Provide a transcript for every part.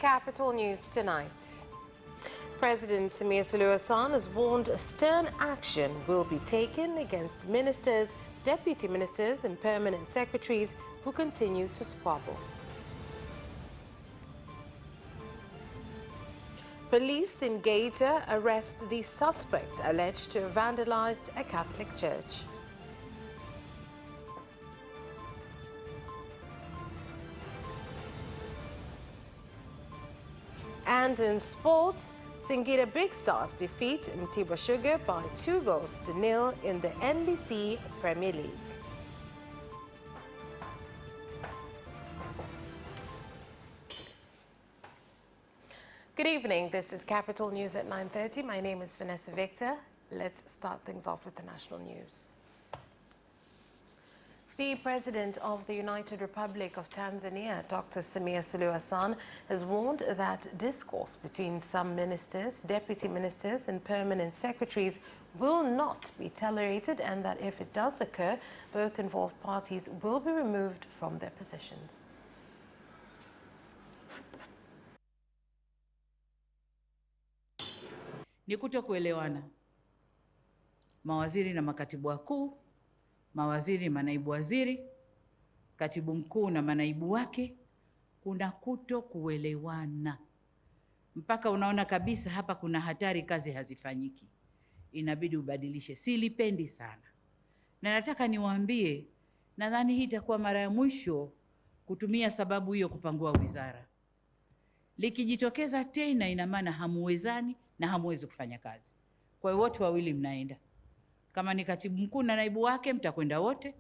Capital News tonight. President Samia Suluhu Hassan has warned stern action will be taken against ministers, deputy ministers and permanent secretaries who continue to squabble. Police in Gator arrest the suspect alleged to have vandalized a Catholic church. And in sports, Singida Big Stars defeat Mtibwa Sugar by 2-0 in the NBC Premier League. Good evening. This is Capital News at 9:30. My name is Vanessa Victor. Let's start things off with the national news. The President of the United Republic of Tanzania, Dr. Samia Suluhu Hassan, has warned that discourse between some ministers, deputy ministers and permanent secretaries will not be tolerated, and that if it does occur, both involved parties will be removed from their positions. Ni kutokuelewana. Mawaziri na makatibu wakuu, mawaziri manaibu waziri, katibu mkuu na manaibu wake, kuna kutokuelewana. Mpaka unaona kabisa hapa kuna hatari, kazi hazifanyiki. Inabidi ubadilishe. Silipendi sana. Na nataka niwaambie, nadhani hii itakuwa mara ya mwisho kutumia sababu hiyo kupangua wizara. Likijitokeza tena ina maana hamuwezani na hamuwezi kufanya kazi. Kwa hiyo wote wawili mnaenda. Kama ni katibu mkuu na naibu wake mtakwenda wote,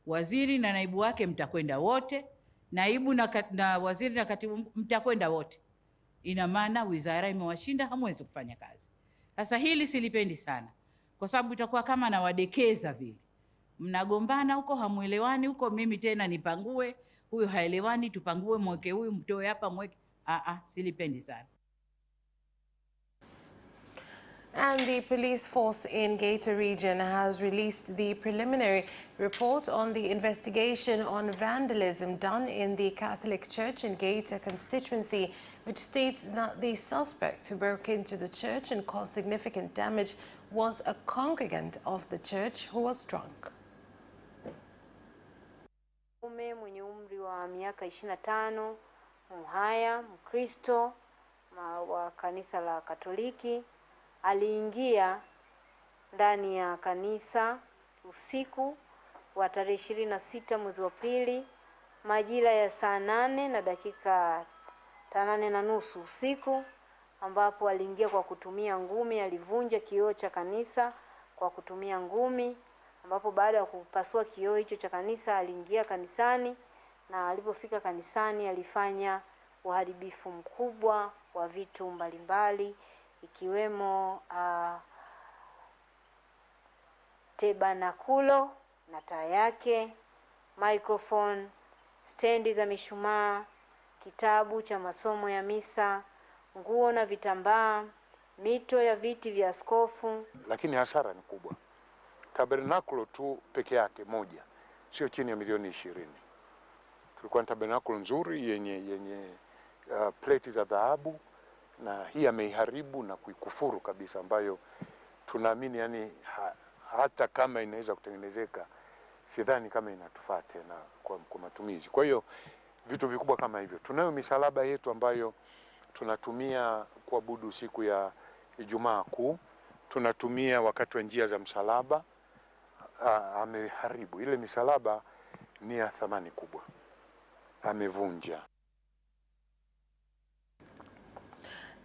waziri na naibu wake mtakwenda wote, naibu na waziri na katibu mtakwenda wote. Ina maana wizara imewashinda, hamuwezi kufanya kazi. Sasa hili silipendi sana, kwa sababu itakuwa kama nawadekeza vile. Mnagombana huko, hamuelewani huko, mimi tena nipangue, huyo haelewani, tupangue, mweke huyu, mtoe hapa, mweke. Silipendi sana. And the police force in Gator region has released the preliminary report on the investigation on vandalism done in the Catholic Church in Gator constituency, which states that the suspect who broke into the church and caused significant damage was a congregant of the church who was drunk. Mwenye umri wa miaka 25, Mhaya, Mkristo wa kanisa la Katoliki, aliingia ndani ya kanisa usiku wa tarehe 26 mwezi wa pili majira ya saa 8 na dakika 8:30 usiku, ambapo aliingia kwa kutumia ngumi. Alivunja kioo cha kanisa kwa kutumia ngumi, ambapo baada ya kupasua kioo hicho cha kanisa aliingia kanisani, na alipofika kanisani alifanya uharibifu mkubwa wa vitu mbalimbali, ikiwemo tebanakulo na taa yake, microphone, stendi za mishumaa, kitabu cha masomo ya misa, nguo na vitambaa, mito ya viti vya askofu. Lakini hasara ni kubwa. Tabernakulo tu peke yake moja sio chini ya milioni 20. Tulikuwa na tabernakulo nzuri yenye plate za dhahabu, na hii ameiharibu na kuikufuru kabisa, ambayo tunaamini yani hata kama inaweza kutengenezeka, sidhani kama inatufaa tena kwa matumizi. Kwa hiyo vitu vikubwa kama hivyo. Tunayo misalaba yetu ambayo tunatumia kuabudu siku ya Ijumaa Kuu, tunatumia wakati wa njia za msalaba. Ameharibu ile misalaba, ni ya thamani kubwa, amevunja.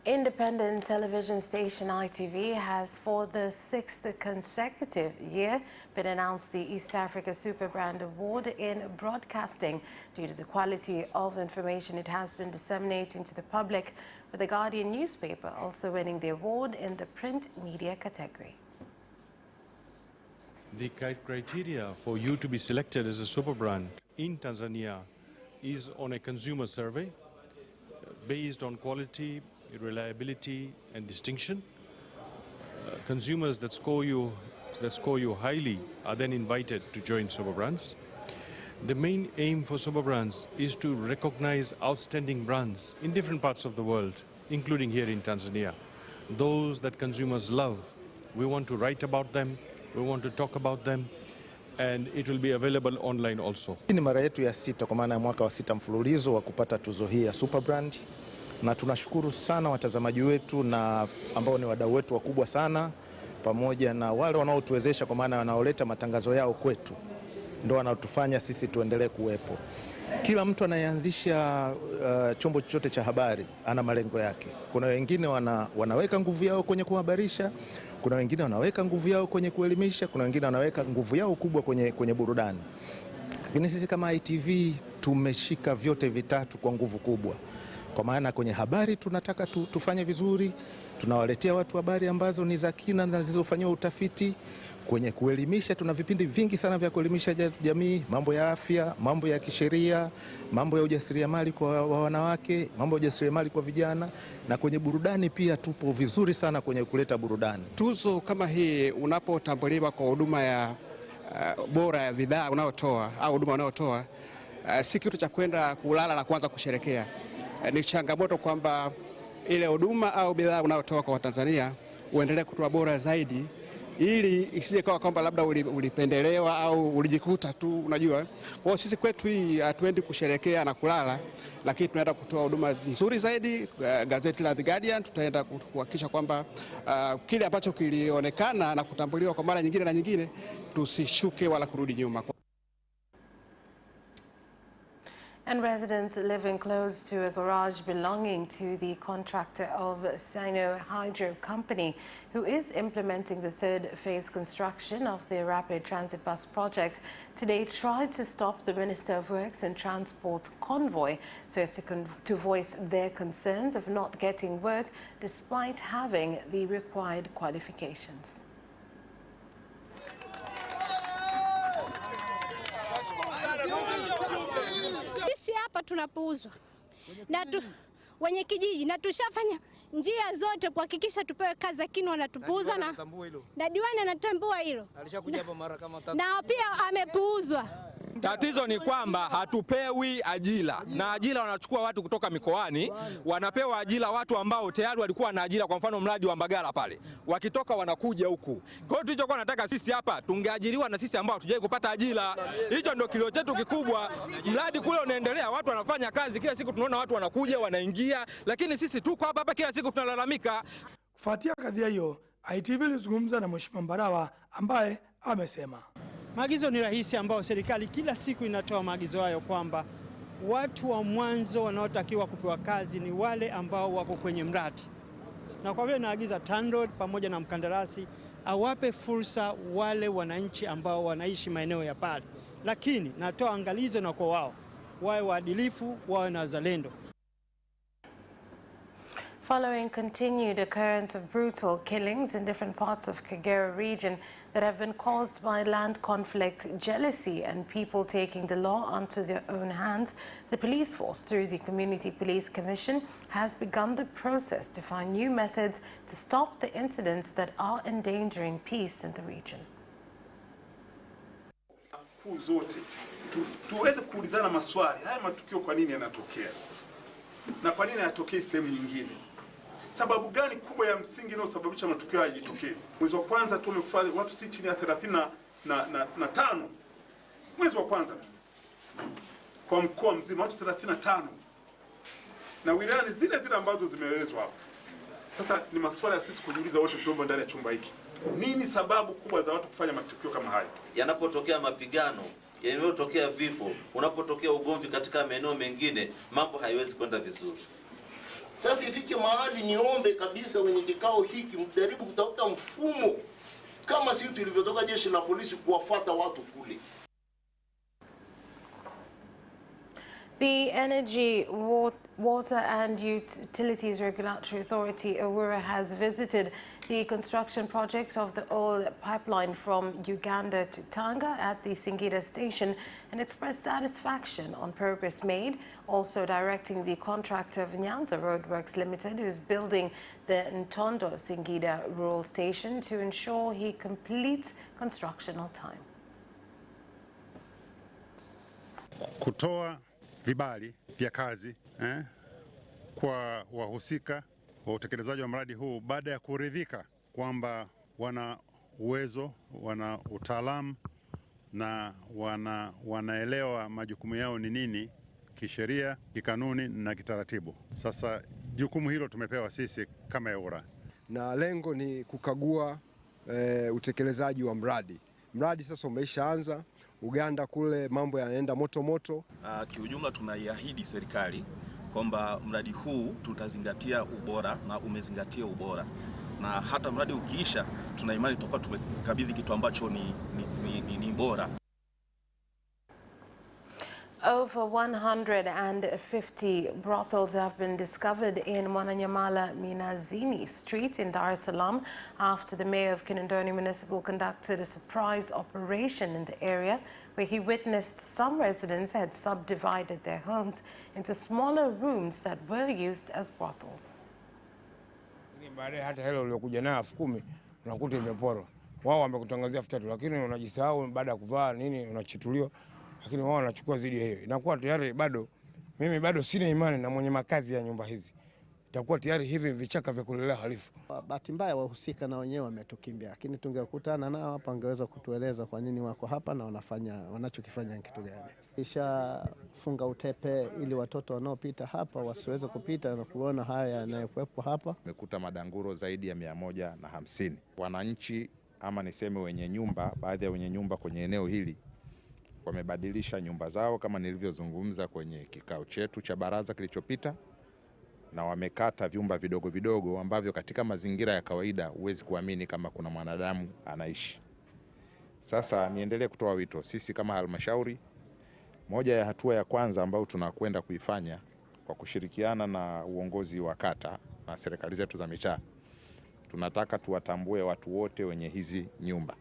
Independent television station ITV has, for the 6th consecutive year, been announced the East Africa Super Brand Award in broadcasting due to the quality of information it has been disseminating to the public, with the Guardian newspaper also winning the award in the print media category. The criteria for you to be selected as a super brand in Tanzania is on a consumer survey based on quality, reliability and distinction. Consumers that score you highly are then invited to join super brands. The main aim for super brands is to recognize outstanding brands in different parts of the world, including here in Tanzania. Those that consumers love, we want to write about them, we want to talk about them, and it will be available online also. Hii ni mara yetu ya 6 kwa maana ya mwaka wa 6 mfululizo wa kupata tuzo hii ya super brand, na tunashukuru sana watazamaji wetu na ambao ni wadau wetu wakubwa sana, pamoja na wale wanaotuwezesha kwa maana wanaoleta matangazo yao kwetu, ndio wanaotufanya sisi tuendelee kuwepo. Kila mtu anayeanzisha chombo chochote cha habari ana malengo yake. Kuna wengine wanaweka nguvu yao kwenye kuhabarisha, kuna wengine wanaweka nguvu yao kwenye kuelimisha, kuna wengine wanaweka nguvu yao kubwa kwenye burudani. Lakini sisi kama ITV tumeshika vyote vitatu kwa nguvu kubwa. Kwa maana kwenye habari tunataka tufanye vizuri, tunawaletea watu habari ambazo ni za kina na zilizofanywa utafiti. Kwenye kuelimisha tuna vipindi vingi sana vya kuelimisha jamii, mambo ya afya, mambo ya kisheria, mambo ya ujasiriamali kwa wanawake, mambo ya ujasiriamali kwa vijana, na kwenye burudani pia tupo vizuri sana kwenye kuleta burudani. Tuzo kama hii unapotambuliwa kwa huduma ya bora ya bidhaa unayotoa au huduma unayotoa, si kitu cha kwenda kulala na kuanza kusherekea. Ni changamoto kwamba ile huduma au bidhaa unayotoa kwa Watanzania uendelee kutoa bora zaidi, ili isije kawa kwamba labda ulipendelewa au ulijikuta tu, unajua. Kwa hiyo sisi kwetu hii hatuendi kusherekea na kulala, lakini tunaenda kutoa huduma nzuri zaidi. Gazeti la The Guardian tutaenda kuhakikisha kwamba kile ambacho kilionekana na kutambuliwa kwa mara nyingine na nyingine, tusishuke wala kurudi nyuma. And residents living close to a garage belonging to the contractor of Sino Hydro Company, who is implementing the third phase construction of the rapid transit bus project, today tried to stop the Minister of Works and Transport convoy so as to voice their concerns of not getting work despite having the required qualifications. Sisi hapa tunapuuzwa na wenye kijiji, na tushafanya njia zote kuhakikisha tupewe kazi, lakini wanatupuuza, na diwani anatambua hilo, alishakuja hapa mara kama 3 na pia amepuuzwa. Tatizo ni kwamba hatupewi ajira, na ajira wanachukua watu kutoka mikoani, wanapewa ajira watu ambao tayari walikuwa na ajira. Kwa mfano mradi wa Mbagala pale, wakitoka wanakuja huku. Kwa hiyo tulichokuwa nataka sisi hapa tungeajiriwa na sisi ambao hatujai kupata ajira. Hicho ndio kilio chetu kikubwa. Mradi kule unaendelea, watu wanafanya kazi, kila siku tunaona watu wanakuja wanaingia, lakini sisi tuko hapa kila siku tunalalamika. Kufuatia kadhia hiyo, ITV ilizungumza na Mheshimiwa Mbarawa ambaye amesema maagizo ni rahisi ambao serikali kila siku inatoa maagizo hayo, kwamba watu wa mwanzo wanaotakiwa kupewa kazi ni wale ambao wako kwenye mradi. Na kwa vile naagiza TANROADS pamoja na mkandarasi awape fursa wale wananchi ambao wanaishi maeneo ya pale. Lakini natoa angalizo na kwa wao, wawe waadilifu, wawe na wazalendo. Following continued occurrence of brutal killings in different parts of Kagera region that have been caused by land conflict, jealousy and people taking the law onto their own hands, the police force, through the Community Police Commission, has begun the process to find new methods to stop the incidents that are endangering peace in the region. Zote tuweze kuulizana maswali, haya matukio kwa nini yanatokea na kwa nini yanatokea sehemu nyingine? Sababu gani kubwa ya msingi inayosababisha matukio haya yajitokeze? Mwezi wa kwanza tu umekufa watu si chini ya 35 mwezi wa kwanza tu kwa mkoa mzima, watu 35, na wilayani zile ambazo zimeelezwa hapo. Sasa ni maswala ya sisi kujiuliza wote tuombe ndani ya chumba hiki, nini sababu kubwa za watu kufanya matukio kama haya? Yanapotokea mapigano, yanapotokea vifo, unapotokea ugomvi katika maeneo mengine, mambo haiwezi kwenda vizuri. Sasa ifike mahali niombe kabisa wenye kikao hiki mjaribu kutafuta mfumo kama sisi tulivyotoka jeshi la polisi kuwafuata watu kule. The Energy, Water and Utilities Regulatory Authority, EWURA, has visited the construction project of the oil pipeline from Uganda to Tanga at the Singida station and expressed satisfaction on progress made, also directing the contractor of Nyanza Roadworks Limited, who is building the Ntondo Singida rural station, to ensure he completes construction on time. kutoa vibali vya kazi kwa wahusika wa utekelezaji wa mradi huu baada ya kuridhika kwamba wana uwezo, wana utaalamu na wanaelewa majukumu yao ni nini kisheria, kikanuni na kitaratibu. Sasa jukumu hilo tumepewa sisi kama EWURA, na lengo ni kukagua utekelezaji wa mradi. Mradi sasa umeshaanza Uganda kule, mambo yanaenda moto moto. Kiujumla tunaiahidi serikali kwamba mradi huu tutazingatia ubora na umezingatia ubora, na hata mradi ukiisha tuna imani tutakuwa tumekabidhi kitu ambacho ni bora. Over 150 brothels have been discovered in Mwananyamala Minazini Street in Dar es Salaam after the mayor of Kinondoni Municipal conducted a surprise operation in the area where he witnessed some residents had subdivided their homes into smaller rooms that were used as brothels. Baadaye hata hela uliokuja nayo 10,000 unakuta imeporwa. Wao wamekutangazia 3,000 lakini unajisahau baada ya kuvaa nini unachituliwa. Lakini wao wanachukua zidi hiyo. Inakuwa tayari mimi bado sina imani na mwenye makazi ya nyumba hizi. Itakuwa tayari hivi vichaka vya kulelea halifu. Bahati mbaya wahusika na wenyewe wametukimbia, lakini tungekutana nao hapa angeweza kutueleza kwa nini wako hapa na wanachokifanya kitu gani. Kisha funga utepe ili watoto wanaopita hapa wasiweze kupita na kuona haya yanayokuwepo hapa. Tumekuta madanguro zaidi ya 150. Wananchi ama niseme wenye nyumba, baadhi ya wenye nyumba kwenye eneo hili wamebadilisha nyumba zao kama nilivyozungumza kwenye kikao chetu cha baraza kilichopita, na wamekata vyumba vidogo vidogo ambavyo katika mazingira ya kawaida huwezi kuamini kama kuna mwanadamu anaishi. Sasa niendelee kutoa wito, sisi kama halmashauri, moja ya hatua ya kwanza ambayo tunakwenda kuifanya kwa kushirikiana na uongozi wa kata na serikali zetu za mitaa, tunataka tuwatambue watu wote wenye hizi nyumba.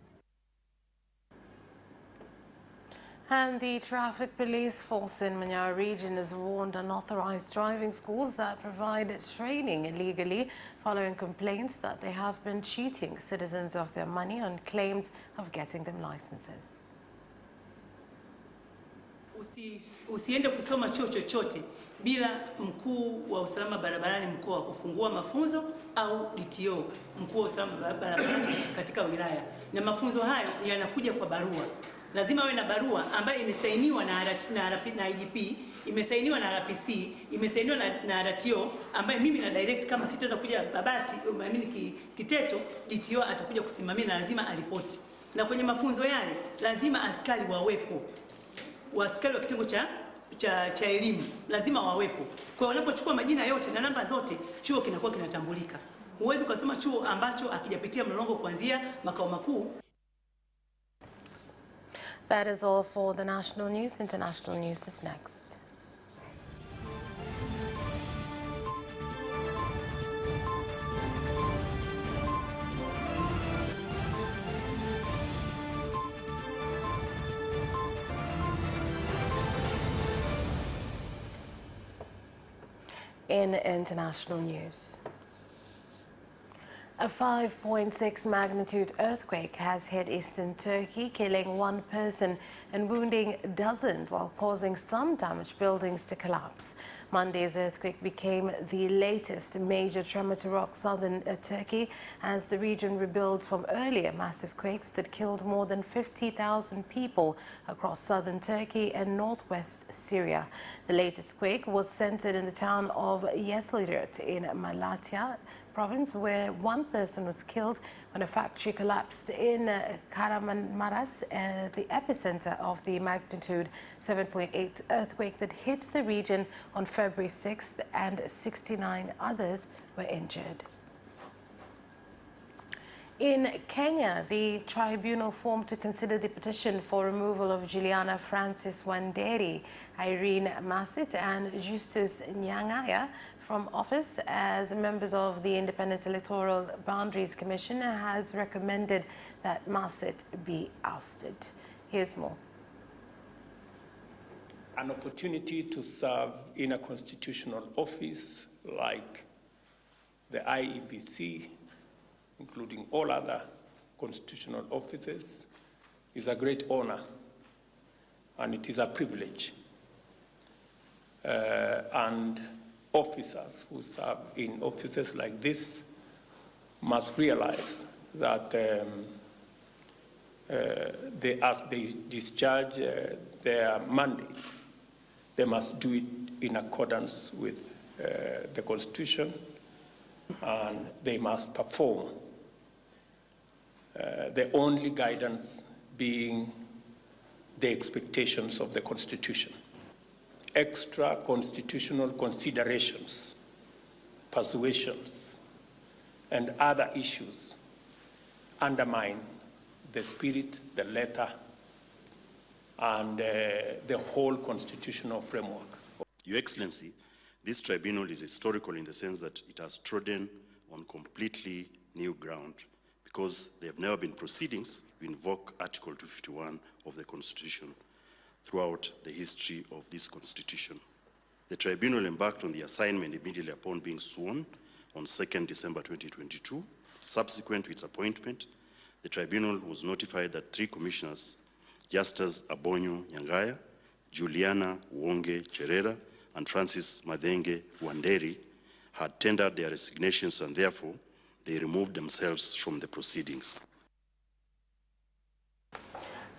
And the traffic police force in Manyara region has warned unauthorized driving schools that provide training illegally following complaints that they have been cheating citizens of their money on claims of getting them licenses. Usiende kusoma chuo chochote bila mkuu wa usalama barabarani mkoa kufungua mafunzo au DTO, mkuu wa usalama barabarani katika wilaya. Na mafunzo hayo yanakuja kwa barua. Lazima awe na barua ambayo imesainiwa na IGP, imesainiwa na RPC, imesainiwa na RTO, ambayo mimi na direct kama sitaweza kuja Babati, mimi Kiteto, DTO atakuja kusimamia na lazima alipoti. Na kwenye mafunzo yale lazima askari wawepo. Askari wa kitengo cha elimu lazima wawepo. Kwa wanapochukua majina yote na namba zote, chuo kinakuwa kinatambulika. Huwezi kusema chuo ambacho akijapitia mlolongo kuanzia makao makuu. That is all for the national news. International news is next. In international news, a 5.6 magnitude earthquake has hit eastern Turkey, killing one person and wounding dozens while causing some damaged buildings to collapse. Monday's earthquake became the latest major tremor to rock southern Turkey as the region rebuilds from earlier massive quakes that killed more than 50,000 people across southern Turkey and northwest Syria. The latest quake was centered in the town of Yeşilyurt in Malatya province, where one person was killed when a factory collapsed in Kahramanmaraş, the epicenter of the magnitude 7.8 earthquake that hit the region on February 6th, and 69 others were injured. In Kenya, the tribunal formed to consider the petition for removal of Juliana Francis Wanderi, Irene Masit and Justus Nyang'aya from office as members of the Independent Electoral Boundaries Commission has recommended that Masit be ousted. Here's more. An opportunity to serve in a constitutional office like the IEBC, including all other constitutional offices, is a great honor, and it is a privilege. and officers who serve in offices like this must realize that as they discharge their mandate, they must do it in accordance with the Constitution, and they must perform, the only guidance being the expectations of the Constitution. Extra constitutional considerations, persuasions, and other issues undermine the spirit, the letter, and the whole constitutional framework. Your Excellency, this tribunal is historical in the sense that it has trodden on completely new ground because there have never been proceedings to invoke Article 251 of the Constitution throughout the history of this Constitution. The tribunal embarked on the assignment immediately upon being sworn on 2nd December 2022. Subsequent to its appointment, the tribunal was notified that 3 commissioners, Justus Abonyo Nyangaya, Juliana Wonge Cherera, and Francis Madenge Wanderi, had tendered their resignations, and therefore they removed themselves from the proceedings.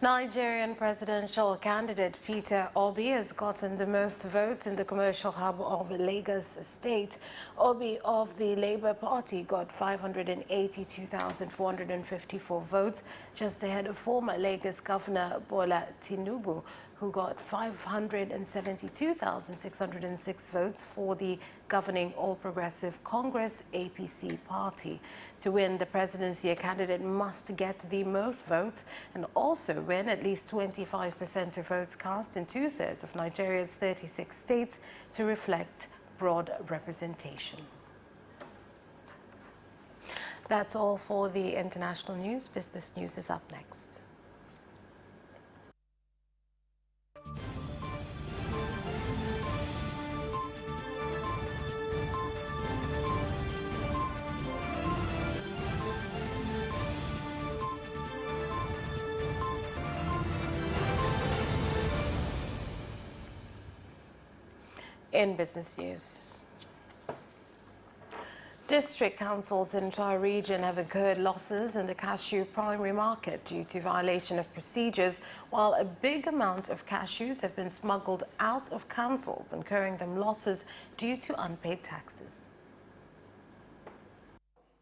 Nigerian presidential candidate Peter Obi has gotten the most votes in the commercial hub of Lagos State. Obi of the Labour Party got 582,454 votes, just ahead of former Lagos Governor Bola Tinubu, who got 572,606 votes for the governing All Progressive Congress APC party. To win the presidency, a candidate must get the most votes and also win at least 25% of votes cast in 2/3 of Nigeria's 36 states to reflect broad representation. That's all for the international news. Business news is up next. In business news, district councils in our region have incurred losses in the cashew primary market due to violation of procedures, while a big amount of cashews have been smuggled out of councils, incurring them losses due to unpaid taxes.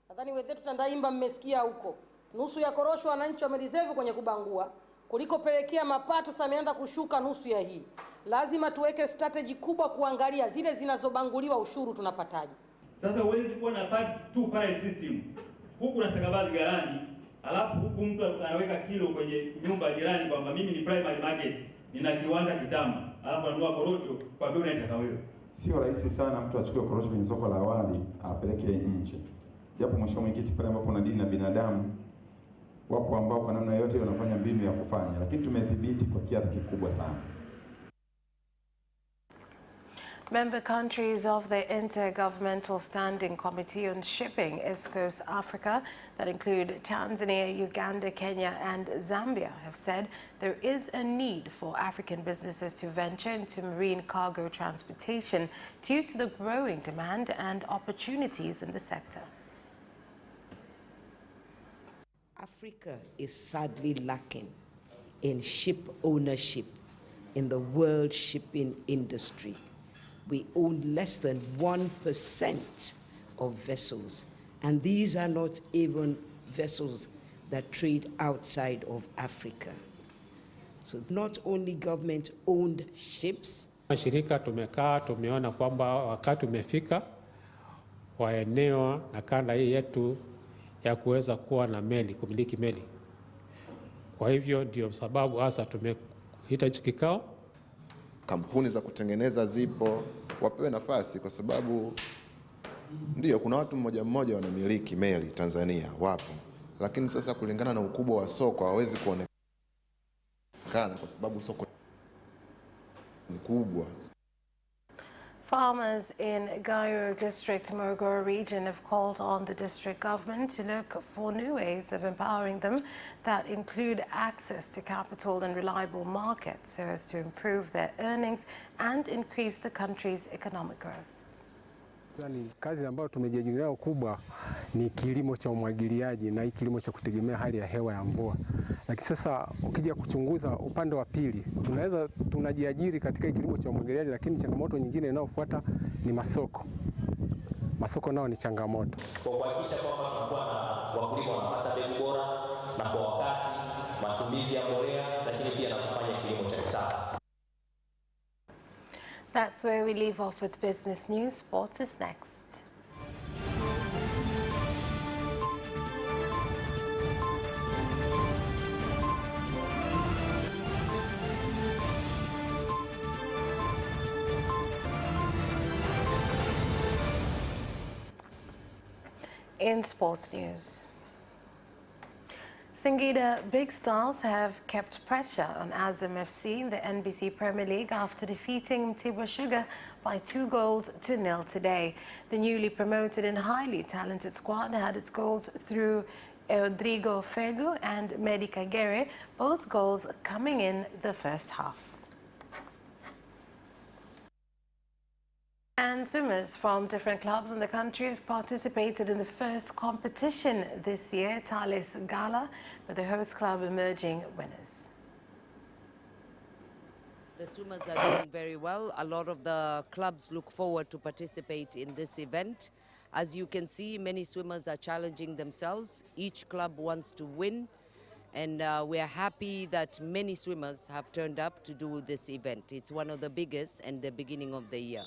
Nadhani wenzetu Tandaimba mmesikia huko. Nusu ya korosho wananchi wamereserve kwenye kubangua. Kulikopelekea mapato sasa yameanza kushuka nusu ya hii. Lazima tuweke strategy kubwa kuangalia zile zinazobanguliwa ushuru tunapataje. Sasa huwezi kuwa na two parallel system. Huku na sakabazi garani, alafu huku mtu anaweka kilo kwenye nyumba jirani kwamba mimi ni primary market, nina kiwanda kitamu, alafu ananunua korosho kwa bei unayotaka wewe. Sio rahisi sana mtu achukue korosho kwenye soko la awali apeleke nje. Japo mheshimiwa mwenyekiti, pale ambapo kuna dini na binadamu, wapo ambao kwa namna yote wanafanya mbinu ya kufanya, lakini tumedhibiti kwa kiasi kikubwa sana. Member countries of the Intergovernmental Standing Committee on Shipping, ESCOS Africa, that include Tanzania, Uganda, Kenya and Zambia, have said there is a need for African businesses to venture into marine cargo transportation due to the growing demand and opportunities in the sector. Africa is sadly lacking in ship ownership in the world shipping industry. We own less than 1% of vessels, and these are not even vessels that trade outside of Africa. So not only government-owned ships. Shirika tumekaa tumeona kwamba wakati umefika wa eneo na kanda hii yetu ya kuweza kuwa na meli, kumiliki meli. Kwa hivyo ndio sababu hasa tumehita kikao. Kampuni za kutengeneza zipo, wapewe nafasi, kwa sababu ndio kuna watu mmoja mmoja wanamiliki meli Tanzania, wapo. Lakini sasa kulingana na ukubwa wa soko hawezi kuonekana kwa sababu soko ni kubwa. Farmers in Gayo District, Morogoro region have called on the district government to look for new ways of empowering them that include access to capital and reliable markets so as to improve their earnings and increase the country's economic growth. Ni kazi ambayo tumejiajiri nayo kubwa ni kilimo cha umwagiliaji na kilimo cha kutegemea hali ya hewa ya mvua. Lakini sasa ukija kuchunguza upande wa pili, tunajiajiri katika kilimo cha umwagiliaji, lakini changamoto nyingine inayofuata ni masoko. Masoko nao ni changamoto. Kwa kuhakikisha kwamba tunakuwa na wakulima wanapata mbegu bora na kwa wakati, matumizi ya mbolea, lakini pia na kufanya kilimo cha kisasa. That's where we leave off with business news. Sports is next. In sports news, Singida Big Stars have kept pressure on Azam FC in the NBC Premier League after defeating Mtibwa Sugar by 2-0 today. The newly promoted and highly talented squad had its goals through Rodrigo Fegu and Medi Kagere, both goals coming in the first half. And swimmers from different clubs in the country have participated in the first competition this year, Thales Gala, with the host club emerging winners. The swimmers are doing very well. A lot of the clubs look forward to participate in this event. As you can see, many swimmers are challenging themselves. Each club wants to win. And we are happy that many swimmers have turned up to do this event. It's one of the biggest and the beginning of the year.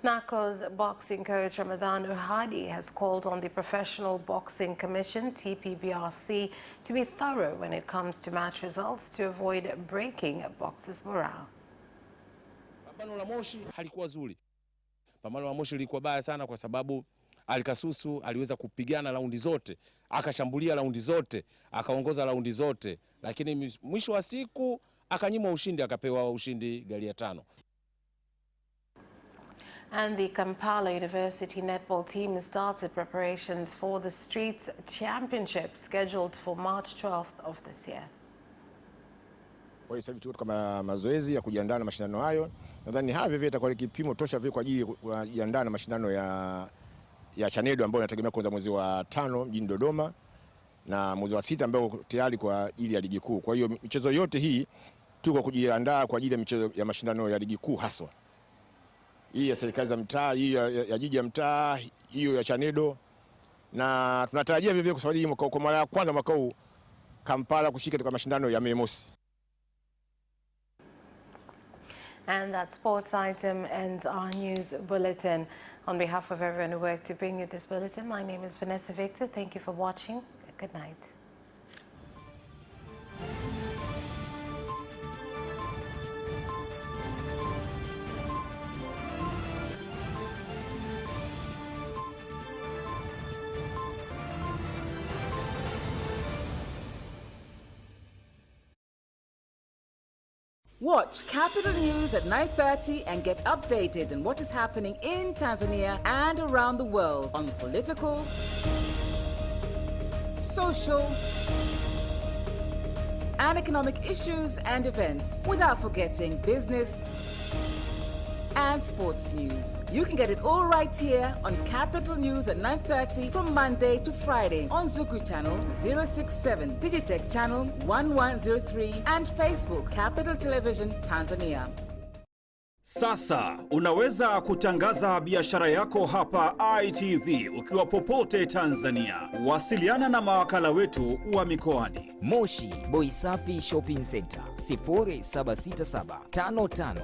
NACO's boxing coach Ramadan Uhadi has called on the Professional Boxing Commission, TPBRC, to be thorough when it comes to match results to avoid breaking boxers' morale. Pambano la Moshi halikuwa zuri. Pambano la Moshi lilikuwa baya sana kwa sababu Alikasusu aliweza kupigana raundi zote, akashambulia raundi zote, akaongoza raundi zote, lakini mwisho wa siku akanyimwa ushindi, akapewa ushindi gari ya 5. And the Kampala University netball team started preparations for the Streets Championship scheduled for March 12th of this year. Kwa hiyo tuko kama mazoezi ya kujiandaa na mashindano hayo. Nadhani hivi vile itakuwa kipimo tosha vile kwa ajili ya kujiandaa na mashindano ya Chanedo ambayo yanategemea kuanza mwezi wa 5 mjini Dodoma na mwezi wa 6 ambao tayari kwa ajili ya ligi kuu. Kwa hiyo michezo yote hii tuko kujiandaa kwa ajili ya michezo ya mashindano ya ligi kuu haswa. Hii ya serikali za mtaa, hii ya jiji ya mtaa, hiyo ya Chanedo, na tunatarajia vile vile kusafiri kwa mara ya kwanza mwaka huu Kampala kushika katika mashindano ya Mei Mosi. And that sports item ends our news bulletin. On behalf of everyone who worked to bring you this bulletin, my name is Vanessa Victor. Thank you for watching. Good night. Watch Capital News at 9:30 and get updated on what is happening in Tanzania and around the world on political, social, and economic issues and events, without forgetting business and sports news. You can get it all right here on Capital News at 9:30 from Monday to Friday on Zuku Channel 067, Digitech Channel 1103 and Facebook Capital Television Tanzania. Sasa unaweza kutangaza biashara yako hapa ITV ukiwa popote Tanzania. Wasiliana na mawakala wetu wa mikoani. Moshi Boisafi Shopping Center 0767 55